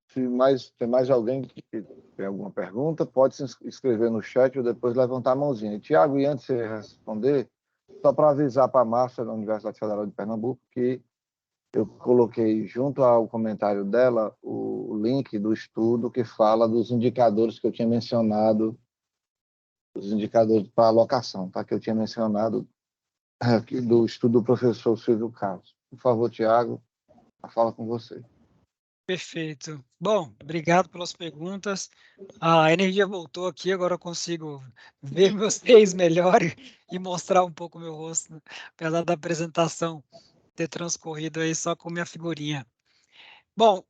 Se tem mais alguém que tem alguma pergunta, pode se inscrever no chat ou depois levantar a mãozinha. Tiago, e antes de você responder, só para avisar para a Márcia da Universidade Federal de Pernambuco que eu coloquei junto ao comentário dela o link do estudo que fala dos indicadores que eu tinha mencionado, os indicadores para alocação, tá? Que eu tinha mencionado aqui do estudo do professor Silvio Carlos. Por favor, Tiago, a fala com você. Perfeito. Bom, obrigado pelas perguntas. A energia voltou aqui, agora eu consigo ver vocês melhor e mostrar um pouco o meu rosto, né? Apesar da apresentação ter transcorrido aí só com minha figurinha. Bom,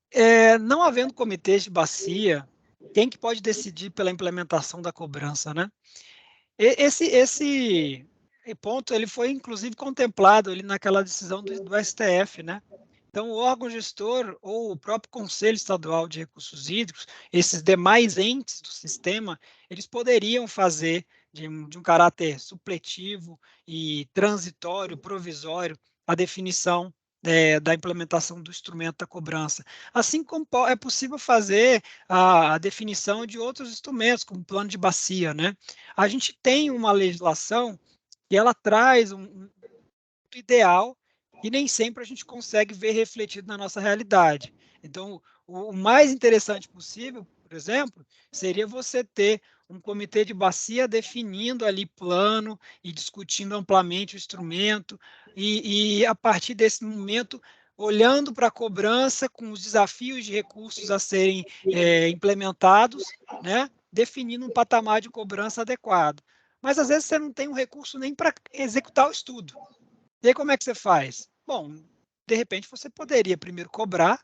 não havendo comitês de bacia, quem que pode decidir pela implementação da cobrança, né? Esse ponto ele foi inclusive contemplado ali naquela decisão do STF, né? Então, o órgão gestor ou o próprio Conselho Estadual de Recursos Hídricos, esses demais entes do sistema, eles poderiam fazer de um caráter supletivo e transitório, provisório, a definição da implementação do instrumento da cobrança. Assim como é possível fazer a definição de outros instrumentos, como o plano de bacia, né? A gente tem uma legislação que ela traz um ideal e nem sempre a gente consegue ver refletido na nossa realidade. Então, o mais interessante possível, por exemplo, seria você ter um comitê de bacia definindo ali plano e discutindo amplamente o instrumento e a partir desse momento, olhando para a cobrança com os desafios de recursos a serem implementados, né, definindo um patamar de cobrança adequado. Mas, às vezes, você não tem um recurso nem para executar o estudo. E aí, como é que você faz? Bom, de repente, você poderia primeiro cobrar,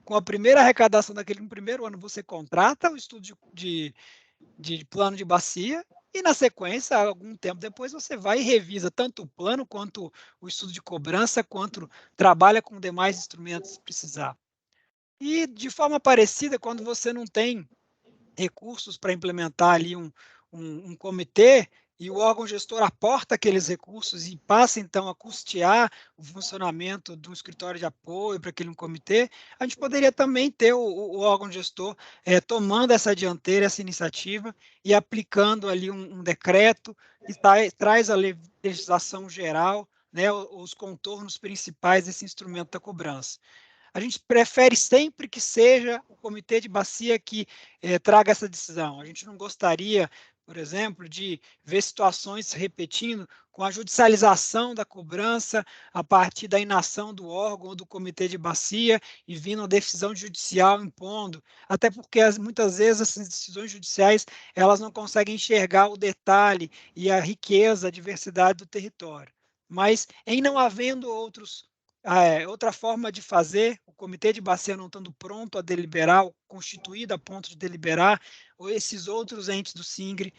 com a primeira arrecadação daquele no primeiro ano, você contrata o estudo de plano de bacia, e na sequência, algum tempo depois, você vai e revisa tanto o plano, quanto o estudo de cobrança, quanto trabalha com demais instrumentos se precisar. E, de forma parecida, quando você não tem recursos para implementar ali um comitê, e o órgão gestor aporta aqueles recursos e passa, então, a custear o funcionamento do escritório de apoio para aquele comitê, a gente poderia também ter o órgão gestor tomando essa dianteira, essa iniciativa, e aplicando ali um decreto que traz a legislação geral, né, os contornos principais desse instrumento da cobrança. A gente prefere sempre que seja o comitê de bacia que traga essa decisão. A gente não gostaria, por exemplo, de ver situações se repetindo com a judicialização da cobrança a partir da inação do órgão ou do comitê de bacia e vindo a decisão judicial impondo, até porque muitas vezes essas decisões judiciais elas não conseguem enxergar o detalhe e a riqueza, a diversidade do território. Mas, em não havendo outra forma de fazer, o comitê de bacia não estando pronto a deliberar, ou constituído a ponto de deliberar, ou esses outros entes do SINGRE,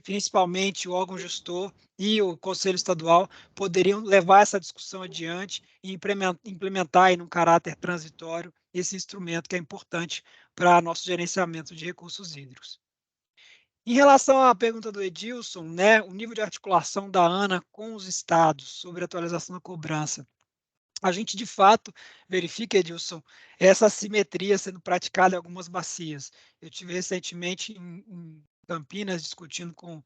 principalmente o órgão gestor e o Conselho Estadual, poderiam levar essa discussão adiante e implementar aí num caráter transitório esse instrumento que é importante para nosso gerenciamento de recursos hídricos. Em relação à pergunta do Edilson, né, o nível de articulação da ANA com os estados sobre a atualização da cobrança, a gente, de fato, verifica, Edilson, essa assimetria sendo praticada em algumas bacias. Eu tive recentemente em Campinas discutindo com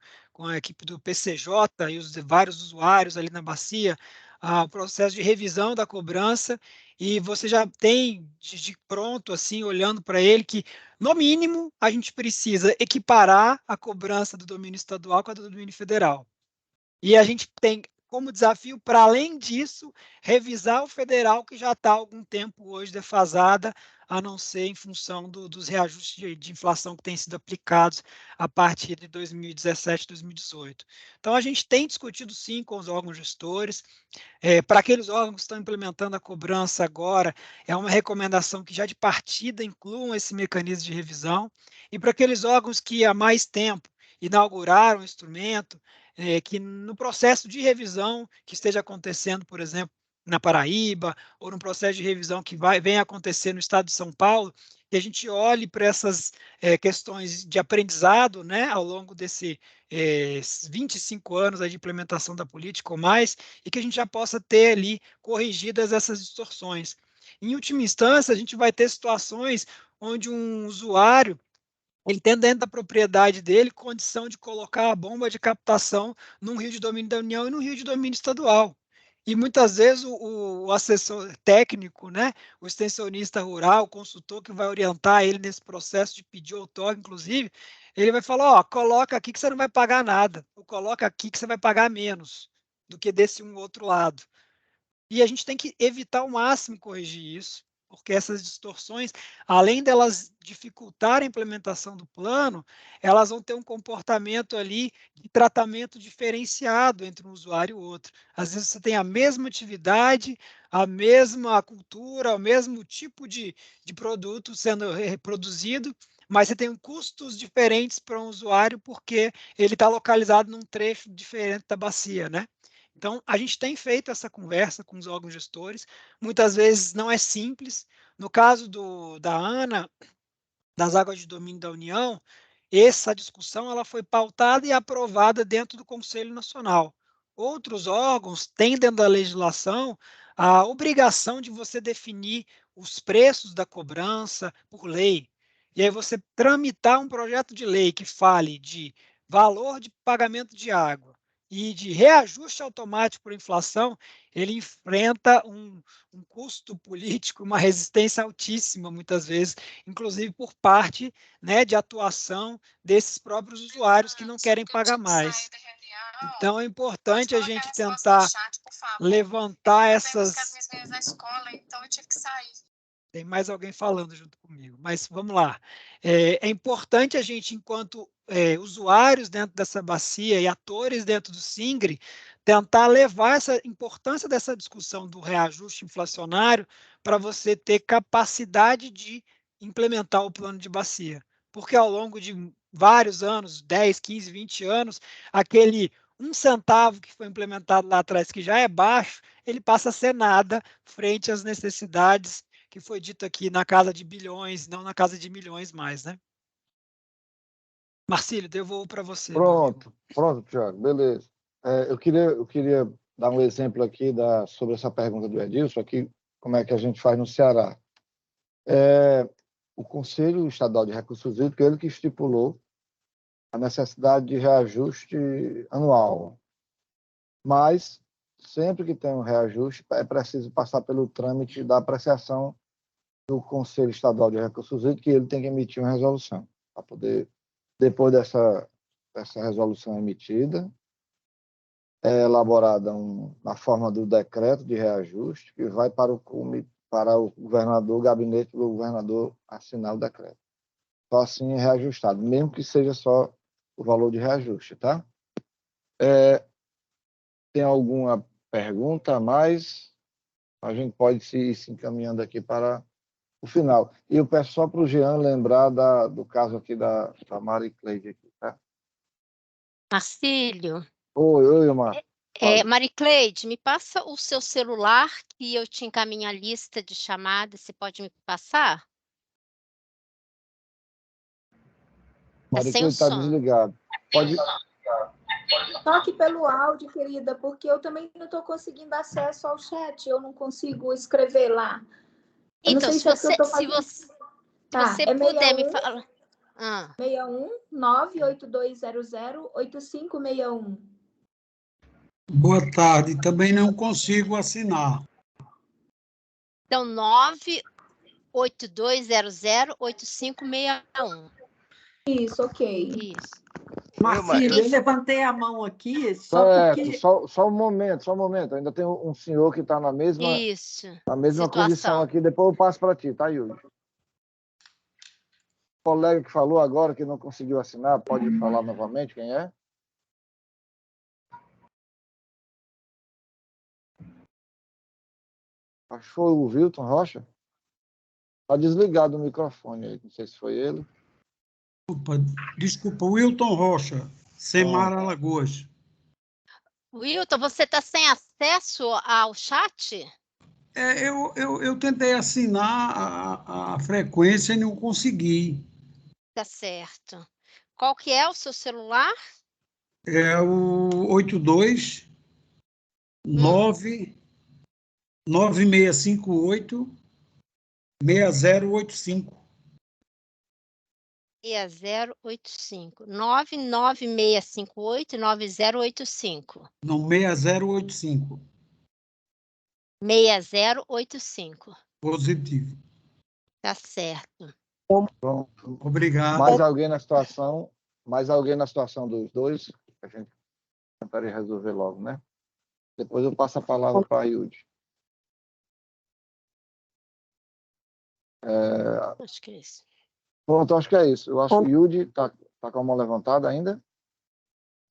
a equipe do PCJ e os vários usuários ali na bacia, o processo de revisão da cobrança, e você já tem de pronto, assim, olhando para ele, que, no mínimo, a gente precisa equiparar a cobrança do domínio estadual com a do domínio federal. E a gente tem como desafio, para além disso, revisar o federal, que já está há algum tempo hoje defasada, a não ser em função dos reajustes de inflação que têm sido aplicados a partir de 2017, 2018. Então, a gente tem discutido, sim, com os órgãos gestores. Para aqueles órgãos que estão implementando a cobrança agora, é uma recomendação que já de partida incluam esse mecanismo de revisão. E para aqueles órgãos que há mais tempo inauguraram o instrumento, que no processo de revisão que esteja acontecendo, por exemplo, na Paraíba, ou no processo de revisão que vem acontecer no estado de São Paulo, que a gente olhe para essas questões de aprendizado, né, ao longo desse 25 anos de implementação da política ou mais, e que a gente já possa ter ali corrigidas essas distorções. Em última instância, a gente vai ter situações onde um usuário ele tem dentro da propriedade dele condição de colocar a bomba de captação num rio de domínio da União e num rio de domínio estadual. E muitas vezes o assessor técnico, né, o extensionista rural, o consultor que vai orientar ele nesse processo de pedir outorga, inclusive, ele vai falar, ó, coloca aqui que você não vai pagar nada, ou coloca aqui que você vai pagar menos do que desse um outro lado. E a gente tem que evitar ao máximo corrigir isso, porque essas distorções, além delas dificultar a implementação do plano, elas vão ter um comportamento ali de tratamento diferenciado entre um usuário e o outro. Às vezes você tem a mesma atividade, a mesma cultura, o mesmo tipo de produto sendo reproduzido, mas você tem custos diferentes para um usuário porque ele está localizado num trecho diferente da bacia, né? Então, a gente tem feito essa conversa com os órgãos gestores, muitas vezes não é simples. No caso da ANA, das águas de domínio da União, essa discussão ela foi pautada e aprovada dentro do Conselho Nacional. Outros órgãos têm dentro da legislação a obrigação de você definir os preços da cobrança por lei. E aí você tramitar um projeto de lei que fale de valor de pagamento de água e de reajuste automático por inflação, ele enfrenta um custo político, uma resistência altíssima, muitas vezes, inclusive por parte, né, de atuação desses próprios usuários que não querem pagar mais. Então, é importante a gente tentar levantar essas... Tem mais alguém falando junto comigo, mas vamos lá. É importante a gente, enquanto usuários dentro dessa bacia e atores dentro do SINGRE, tentar levar essa importância dessa discussão do reajuste inflacionário para você ter capacidade de implementar o plano de bacia. Porque ao longo de vários anos, 10, 15, 20 anos, aquele 1 centavo que foi implementado lá atrás, que já é baixo, ele passa a ser nada frente às necessidades que foi dito aqui na casa de bilhões, não na casa de milhões mais, né? Marcílio, devolvo para você. Pronto, Tiago, beleza. Eu queria dar um exemplo aqui sobre essa pergunta do Edilson, aqui, como é que a gente faz no Ceará. O Conselho Estadual de Recursos Hídricos, ele que estipulou a necessidade de reajuste anual. Mas, sempre que tem um reajuste, é preciso passar pelo trâmite da apreciação do Conselho Estadual de Recursos Hídricos, que ele tem que emitir uma resolução, para poder, depois dessa resolução emitida, é elaborada na forma do decreto de reajuste, que vai para o governador, o gabinete do governador assinar o decreto. Só assim é reajustado, mesmo que seja só o valor de reajuste, tá? Tem alguma pergunta a mais? A gente pode ir se encaminhando aqui para o final. E eu peço só para o Jean lembrar do caso aqui da Mari Cleide aqui, tá? Marcílio. Oi, Mar. Maricleide, me passa o seu celular, que eu te encaminho a lista de chamadas, você pode me passar? Maricleide está desligado. Pode... Toque pelo áudio, querida, porque eu também não estou conseguindo acesso ao chat, eu não consigo escrever lá. Então, se você puder me falar. 61 98200 8561. Boa tarde, também não consigo assinar. Então, 98200-8561. Isso, ok. Isso. Marcílio, eu levantei a mão aqui porque... Só um momento. Ainda tem um senhor que está na mesma condição aqui. Depois eu passo para ti, tá, Yuri? O colega que falou agora que não conseguiu assinar, pode falar novamente quem é? Acho que foi o Wilton Rocha. Está desligado o microfone aí, não sei se foi ele. Desculpa, Wilton Rocha, Semara Alagoas. Wilton, você está sem acesso ao chat? Eu tentei assinar a frequência e não consegui. Tá certo. Qual que é o seu celular? É o 82 9658 6085. 6085. 99658 9085. Não, 6085. 6085. Positivo. Tá certo. Pronto. Obrigado. Mais alguém na situação? Mais alguém na situação dos dois? A gente tentaria resolver logo, né? Depois eu passo a palavra para a Yudi. Acho que é isso. Pronto, acho que é isso. Eu acho que Yudi está com a mão levantada ainda.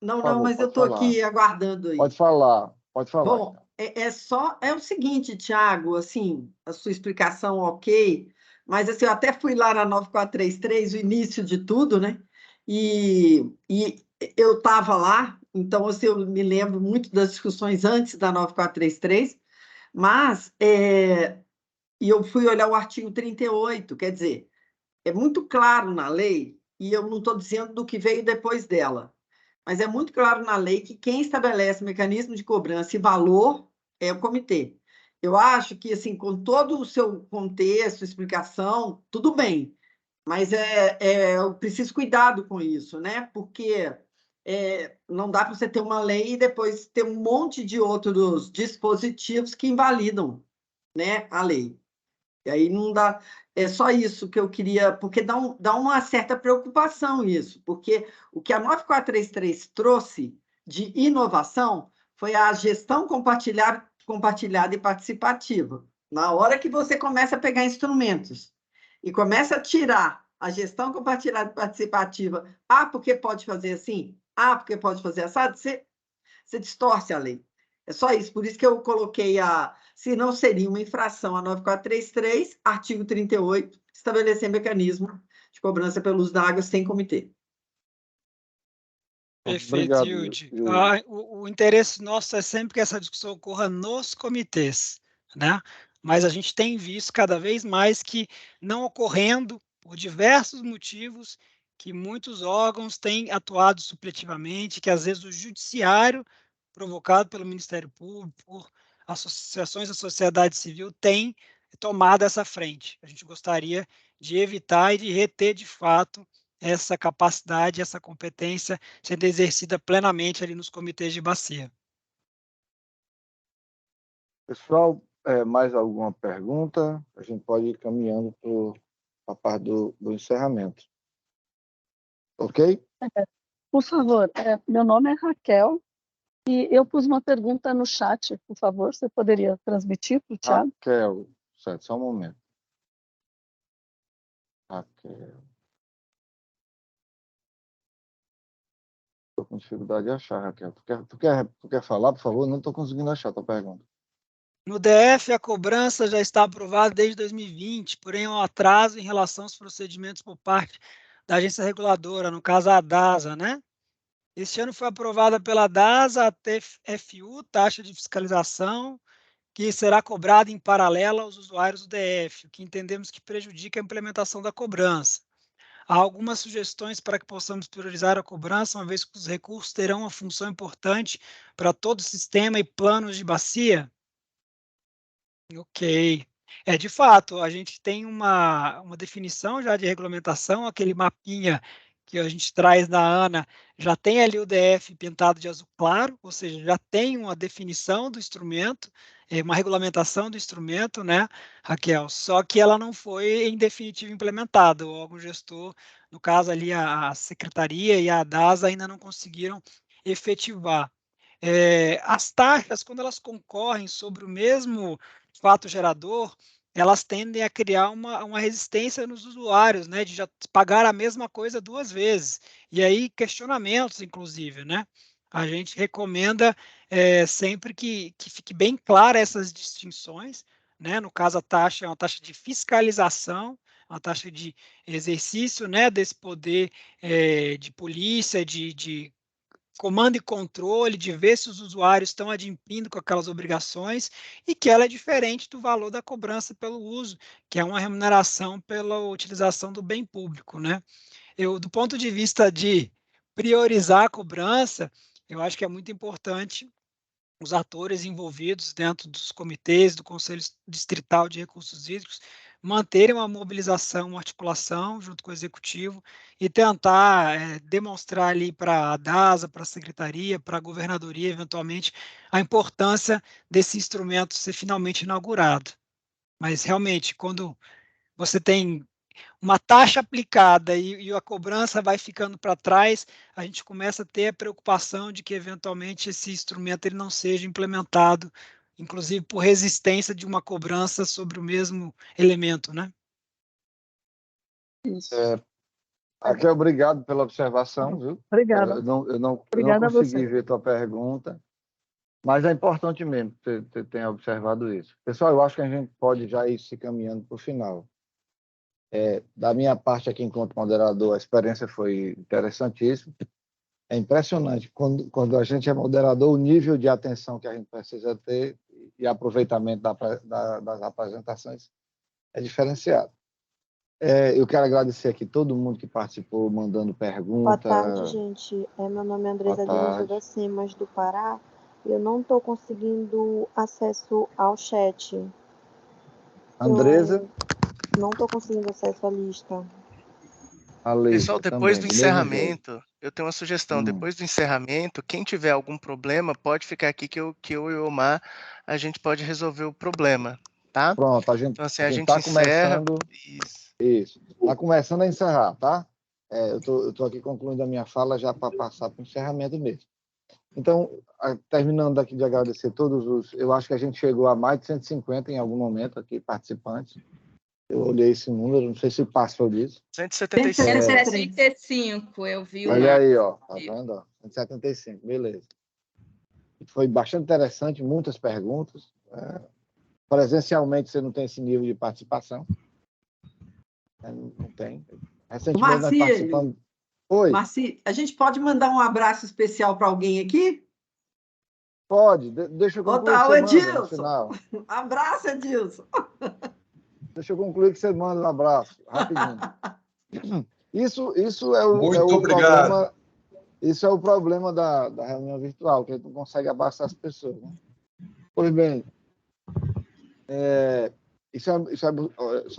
Não, Por favor, mas eu pode estou falar. aqui aguardando aí. Pode falar. Bom, Então. é o seguinte, Tiago, assim, a sua explicação ok, mas assim, eu até fui lá na 9433, o início de tudo, né? E eu estava lá, então assim, eu me lembro muito das discussões antes da 9433, mas e eu fui olhar o artigo 38, quer dizer, é muito claro na lei, e eu não estou dizendo do que veio depois dela, mas é muito claro na lei que quem estabelece mecanismo de cobrança e valor é o comitê. Eu acho que, assim, com todo o seu contexto, explicação, tudo bem, mas eu preciso cuidado com isso, né? Porque não dá para você ter uma lei e depois ter um monte de outros dispositivos que invalidam, né, a lei. E aí não dá. É só isso que eu queria, porque dá uma certa preocupação isso, porque o que a 9433 trouxe de inovação foi a gestão compartilhada e participativa. Na hora que você começa a pegar instrumentos e começa a tirar a gestão compartilhada e participativa, porque pode fazer assim, porque pode fazer assado, você distorce a lei. É só isso, por isso que eu coloquei se não seria uma infração a 9433, artigo 38, estabelecer mecanismo de cobrança pelo uso da água sem comitê. Perfeito, Obrigado, Yudi. Yudi. O interesse nosso é sempre que essa discussão ocorra nos comitês, né? Mas a gente tem visto cada vez mais que não ocorrendo, por diversos motivos, que muitos órgãos têm atuado supletivamente, que às vezes o judiciário, provocado pelo Ministério Público, por associações da sociedade civil, tem tomado essa frente. A gente gostaria de evitar e de reter, de fato, essa capacidade, essa competência sendo exercida plenamente ali nos comitês de bacia. Pessoal, mais alguma pergunta? A gente pode ir caminhando para a parte do encerramento. Ok? Por favor, meu nome é Raquel e eu pus uma pergunta no chat, por favor, você poderia transmitir para o Thiago? Raquel, certo, só um momento. Raquel. Estou com dificuldade de achar, Raquel. Tu quer falar, por favor? Não estou conseguindo achar a tua pergunta. No DF, a cobrança já está aprovada desde 2020, porém há um atraso em relação aos procedimentos por parte da agência reguladora, no caso a DASA, né? Este ano foi aprovada pela DASA a TFU, taxa de fiscalização, que será cobrada em paralelo aos usuários do DF, o que entendemos que prejudica a implementação da cobrança. Há algumas sugestões para que possamos priorizar a cobrança, uma vez que os recursos terão uma função importante para todo o sistema e planos de bacia? Ok. De fato, a gente tem uma definição já de regulamentação, aquele mapinha que a gente traz da ANA, já tem ali o DF pintado de azul claro, ou seja, já tem uma definição do instrumento, uma regulamentação do instrumento, né, Raquel? Só que ela não foi em definitivo implementada. O órgão gestor, no caso ali a secretaria e a DASA ainda não conseguiram efetivar. As taxas, quando elas concorrem sobre o mesmo fato gerador, elas tendem a criar uma resistência nos usuários, né, de já pagar a mesma coisa duas vezes. E aí, questionamentos, inclusive, né? A gente recomenda sempre que fique bem clara essas distinções, né? No caso, a taxa é uma taxa de fiscalização, uma taxa de exercício, né, desse poder de polícia, de comando e controle, de ver se os usuários estão adimplindo com aquelas obrigações e que ela é diferente do valor da cobrança pelo uso, que é uma remuneração pela utilização do bem público, né? Do ponto de vista de priorizar a cobrança, eu acho que é muito importante os atores envolvidos dentro dos comitês, do Conselho Distrital de Recursos Hídricos, manterem uma mobilização, uma articulação junto com o executivo e tentar demonstrar ali para a DASA, para a secretaria, para a governadoria, eventualmente, a importância desse instrumento ser finalmente inaugurado. Mas, realmente, quando você tem uma taxa aplicada e a cobrança vai ficando para trás, a gente começa a ter a preocupação de que, eventualmente, esse instrumento ele não seja implementado, inclusive por resistência de uma cobrança sobre o mesmo elemento, né? Isso. Raquel, obrigado pela observação, viu? Obrigada. Eu não Obrigada a consegui você. ver tua pergunta, mas é importante mesmo que você tenha observado isso. Pessoal, eu acho que a gente pode já ir se caminhando para o final. Da minha parte aqui, enquanto moderador, a experiência foi interessantíssima. É impressionante, quando a gente é moderador, o nível de atenção que a gente precisa ter e aproveitamento das apresentações é diferenciado. Eu quero agradecer aqui todo mundo que participou, mandando pergunta. Boa tarde, gente. Meu nome é Andresa Lima, da CIMAS do Pará. Eu não estou conseguindo acesso ao chat. Andresa? Não estou conseguindo acesso à lista. Pessoal, depois também, do encerramento, eu tenho uma sugestão. Depois do encerramento, quem tiver algum problema, pode ficar aqui que eu e o Omar, a gente pode resolver o problema, tá? Pronto, a gente então, assim, a gente tá encerra. Começando. Isso. Está começando a encerrar, tá? Eu tô aqui concluindo a minha fala já para passar para o encerramento mesmo. Então, terminando aqui de agradecer todos os... Eu acho que a gente chegou a mais de 150 em algum momento aqui, participantes. Eu olhei esse número, não sei se passou disso. 175. 175, eu vi o Olha aí, ó, tá vendo? Ó, 175, beleza. Foi bastante interessante, muitas perguntas. Presencialmente você não tem esse nível de participação. Não tem. Recentemente nós participamos... Oi. Marci, a gente pode mandar um abraço especial para alguém aqui? Pode, deixa eu concluir o Edilson. No final. Abraço, Edilson. Deixa eu concluir que você manda um abraço, rapidinho. Isso é o problema. Isso é o problema da reunião virtual, que a gente não consegue abraçar as pessoas. Né? Pois bem, são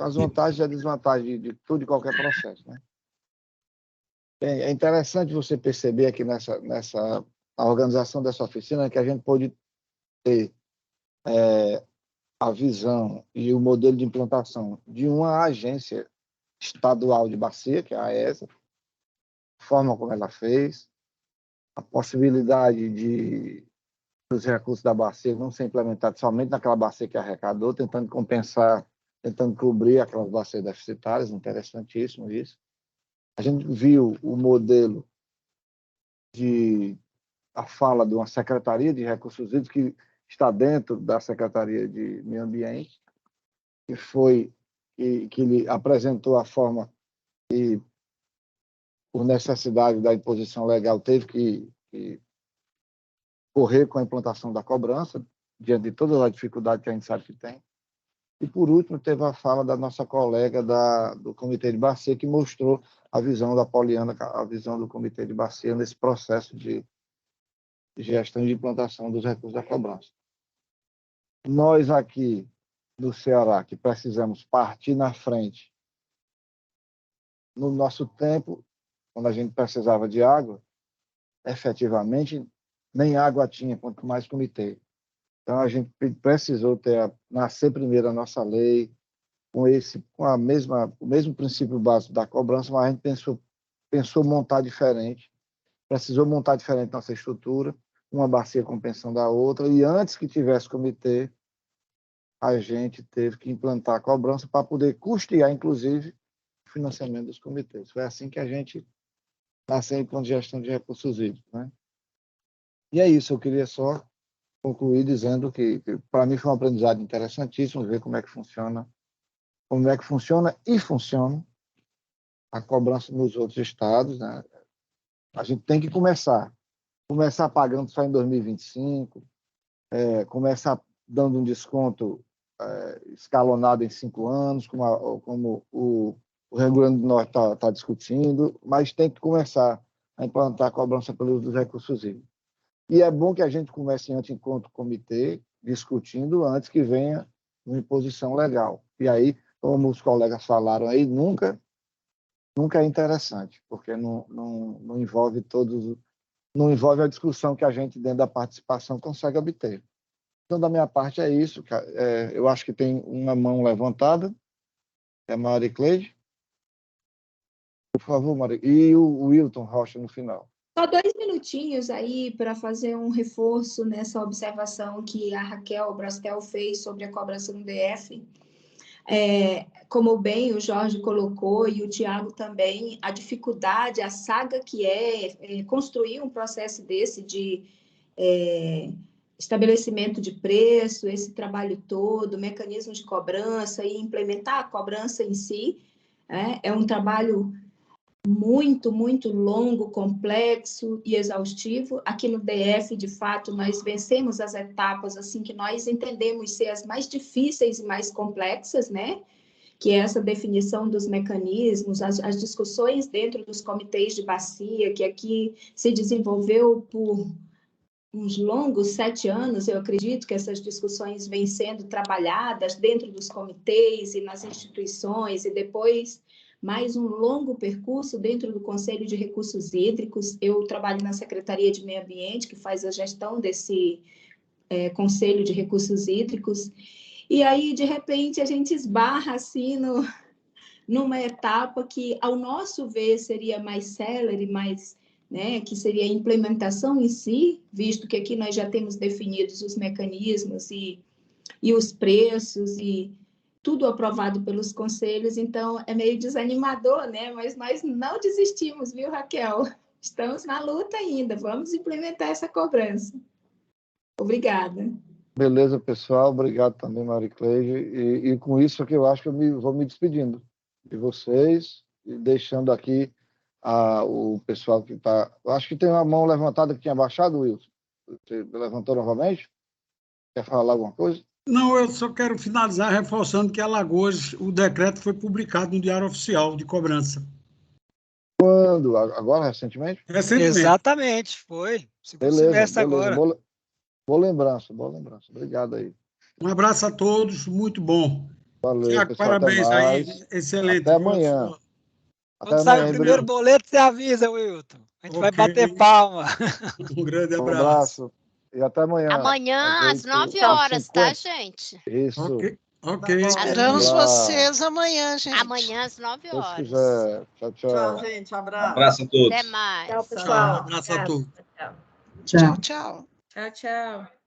as vantagens e as desvantagens de tudo e qualquer processo. Né? Bem, é interessante você perceber aqui na organização dessa oficina que a gente pôde ter a visão e o modelo de implantação de uma agência estadual de bacia, que é a AESA, a forma como ela fez, a possibilidade dos recursos da bacia não ser implementados somente naquela bacia que arrecadou, tentando compensar, tentando cobrir aquelas bacias deficitárias, interessantíssimo isso. A gente viu o modelo a fala de uma Secretaria de Recursos Hídricos que está dentro da Secretaria de Meio Ambiente, que ele apresentou a forma que, por necessidade da imposição legal, teve que correr com a implantação da cobrança, diante de todas as dificuldades que a gente sabe que tem. E, por último, teve a fala da nossa colega do Comitê de Bacia, que mostrou a visão da Poliana, a visão do Comitê de Bacia nesse processo de gestão e de implantação dos recursos da cobrança. Nós aqui no Ceará, que precisamos partir na frente, no nosso tempo, quando a gente precisava de água, efetivamente, nem água tinha, quanto mais comitê. Então, a gente precisou nascer primeiro a nossa lei, com o mesmo princípio básico da cobrança, mas a gente pensou montar diferente, precisou montar diferente nossa estrutura, uma bacia compensando a outra, e antes que tivesse comitê, a gente teve que implantar a cobrança para poder custear, inclusive, o financiamento dos comitês. Foi assim que a gente nasceu com gestão de recursos hídricos, né? E é isso, eu queria só concluir dizendo que para mim foi um aprendizado interessantíssimo ver como é que funciona e funciona a cobrança nos outros estados, né? A gente tem que começar pagando só em 2025, começar dando um desconto escalonado em 5 anos, como o Rio Grande do Norte está discutindo, mas tem que começar a implantar a cobrança pelo uso dos recursos hídricos. E é bom que a gente comece antes, enquanto comitê, discutindo antes que venha uma imposição legal. E aí como os colegas falaram aí, nunca é interessante, porque não envolve não envolve a discussão que a gente, dentro da participação, consegue obter. Então, da minha parte, é isso. Eu acho que tem uma mão levantada, é a Maria Cleide. Por favor, Maria. E o Wilton Rocha no final. Só 2 minutinhos aí para fazer um reforço nessa observação que a Raquel Brastel fez sobre a cobrança no DF. Como bem o Jorge colocou e o Tiago também, a dificuldade, a saga que é construir um processo desse de estabelecimento de preço, esse trabalho todo, mecanismo de cobrança e implementar a cobrança em si, é um trabalho muito, muito longo, complexo e exaustivo. Aqui no DF, de fato, nós vencemos as etapas assim que nós entendemos ser as mais difíceis e mais complexas, né? Que é essa definição dos mecanismos, as discussões dentro dos comitês de bacia, que aqui se desenvolveu por uns longos 7 anos, eu acredito que essas discussões vêm sendo trabalhadas dentro dos comitês e nas instituições, e depois mais um longo percurso dentro do Conselho de Recursos Hídricos. Eu trabalho na Secretaria de Meio Ambiente, que faz a gestão desse Conselho de Recursos Hídricos, e aí, de repente, a gente esbarra assim numa etapa que, ao nosso ver, seria mais célere, mais, né, que seria a implementação em si, visto que aqui nós já temos definidos os mecanismos e os preços e tudo aprovado pelos conselhos, então é meio desanimador, né? Mas nós não desistimos, viu, Raquel? Estamos na luta ainda, vamos implementar essa cobrança. Obrigada. Beleza, pessoal. Obrigado também, Maria Cleide. E com isso aqui eu acho que eu vou me despedindo de vocês e deixando aqui o pessoal que está... Eu acho que tem uma mão levantada que tinha baixado, Wilson. Você levantou novamente? Quer falar alguma coisa? Não, eu só quero finalizar reforçando que Alagoas, o decreto foi publicado no Diário Oficial de Cobrança. Quando? Agora, recentemente? Recentemente. Exatamente, foi. Segundo semestre agora. Boa lembrança. Obrigado aí. Um abraço a todos, muito bom. Valeu, Tiago, pessoal, parabéns aí, excelente. Até amanhã. Quando sai o primeiro boleto, você avisa, Wilton. A gente vai bater palma. Um grande abraço. Um abraço e até amanhã. Amanhã, às 9 horas, tá, gente? Isso. Ok. Esperamos vocês amanhã, gente. Amanhã, às 9 horas. Se quiser. Tchau, tchau. Tchau, gente. Abraço. Um abraço a todos. Até mais. Tchau, pessoal. Abraço a todos. Tchau, tchau. Tchau, tchau.